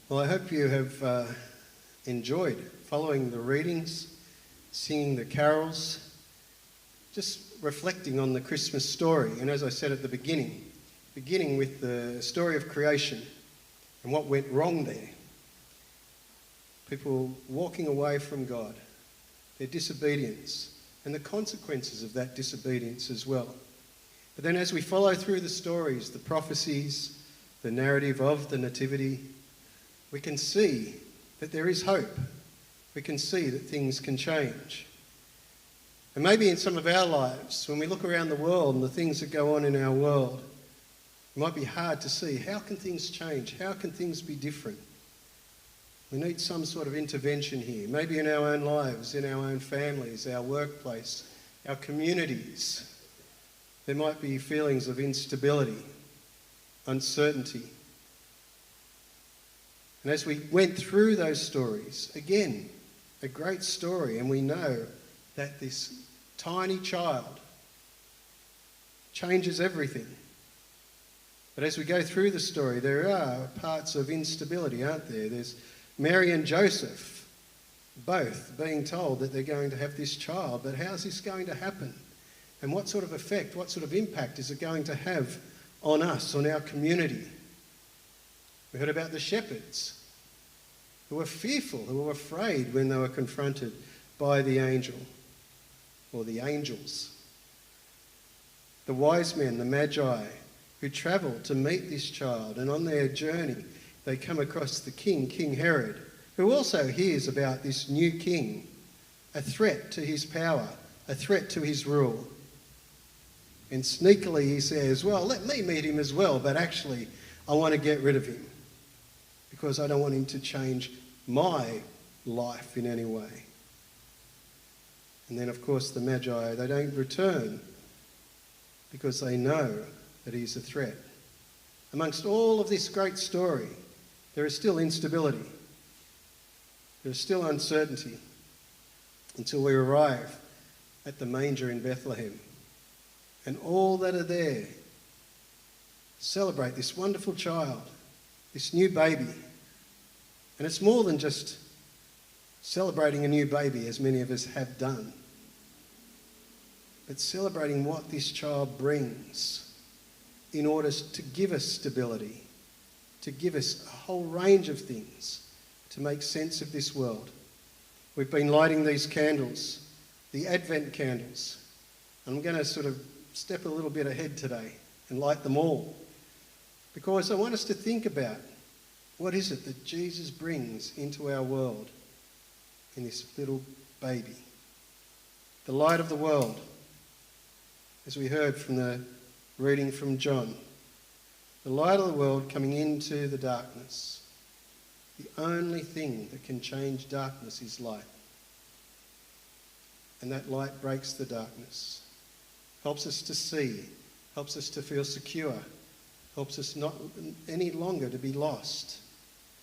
Well, I hope you have enjoyed following the readings, singing the carols, just reflecting on the Christmas story. And as I said at the beginning with the story of creation and what went wrong there. People walking away from God, their disobedience, and the consequences of that disobedience as well. But then as we follow through the stories, the prophecies, the narrative of the Nativity, we can see that there is hope. We can see that things can change. And maybe in some of our lives, when we look around the world and the things that go on in our world, it might be hard to see, how can things change? How can things be different? We need some sort of intervention here, maybe in our own lives, in our own families, our workplace, our communities. There might be feelings of instability, uncertainty. And as we went through those stories, again, a great story, and we know that this tiny child changes everything. But as we go through the story, there are parts of instability, aren't there? There's Mary and Joseph, both being told that they're going to have this child, but how's this going to happen? And what sort of effect, what sort of impact is it going to have on us, on our community? We heard about the shepherds who were fearful, who were afraid when they were confronted by the angel, or the angels. The wise men, the magi, who travelled to meet this child, and on their journey they come across the king, King Herod, who also hears about this new king, a threat to his power, a threat to his rule. And sneakily he says, well, let me meet him as well, but actually I want to get rid of him because I don't want him to change my life in any way. And then, of course, the Magi, they don't return because they know that he's a threat. Amongst all of this great story, there is still instability. There is still uncertainty until we arrive at the manger in Bethlehem. And all that are there celebrate this wonderful child, this new baby. And it's more than just celebrating a new baby, as many of us have done, but celebrating what this child brings in order to give us stability, to give us a whole range of things to make sense of this world. We've been lighting these candles, the Advent candles. I'm going to sort of step a little bit ahead today and light them all, because I want us to think about what is it that Jesus brings into our world in this little baby. The light of the world, as we heard from the reading from John. The light of the world coming into the darkness. The only thing that can change darkness is light. And that light breaks the darkness. Helps us to see. Helps us to feel secure. Helps us not any longer to be lost.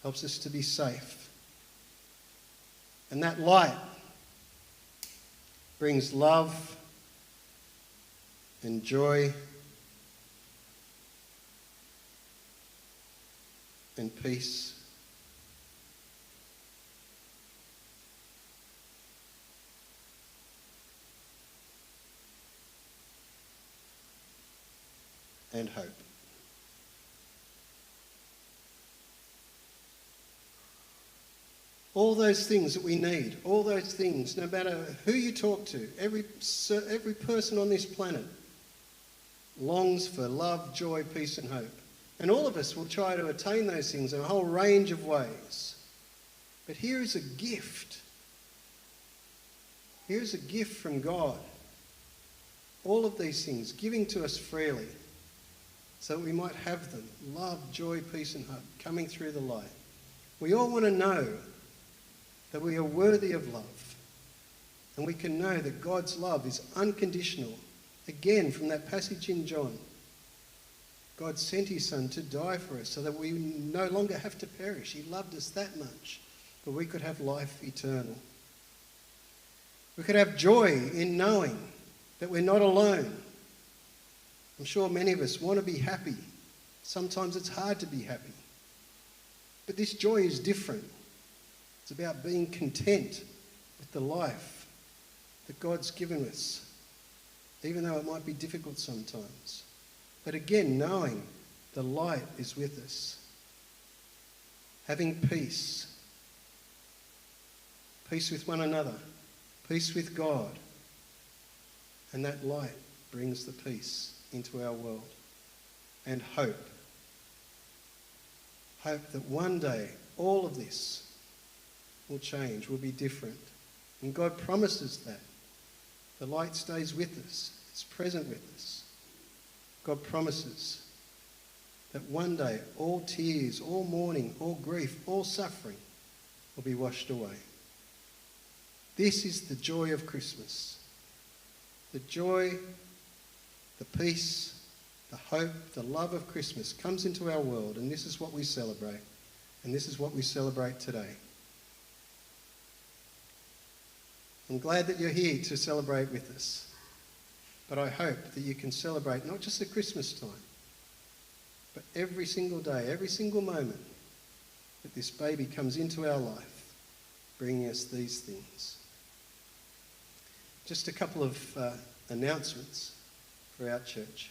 Helps us to be safe. And that light brings love and joy and peace. And hope. All those things that we need, all those things, no matter who you talk to, every person on this planet longs for love, joy, peace and hope. And all of us will try to attain those things in a whole range of ways. But here is a gift. Here is a gift from God. All of these things giving to us freely so that we might have them. Love, joy, peace and hope coming through the light. We all want to know that we are worthy of love. And we can know that God's love is unconditional. Again, from that passage in John, God sent his son to die for us so that we no longer have to perish. He loved us that much, but we could have life eternal. We could have joy in knowing that we're not alone. I'm sure many of us want to be happy. Sometimes it's hard to be happy. But this joy is different. It's about being content with the life that God's given us, even though it might be difficult sometimes. But again, knowing the light is with us. Having peace. Peace with one another. Peace with God. And that light brings the peace into our world. And hope. Hope that one day all of this will change, will be different. And God promises that. The light stays with us. It's present with us. God promises that one day all tears, all mourning, all grief, all suffering will be washed away. This is the joy of Christmas. The joy, the peace, the hope, the love of Christmas comes into our world, and this is what we celebrate. And this is what we celebrate today. I'm glad that you're here to celebrate with us. But I hope that you can celebrate not just at Christmas time, but every single day, every single moment that this baby comes into our life, bringing us these things. Just a couple of announcements for our church.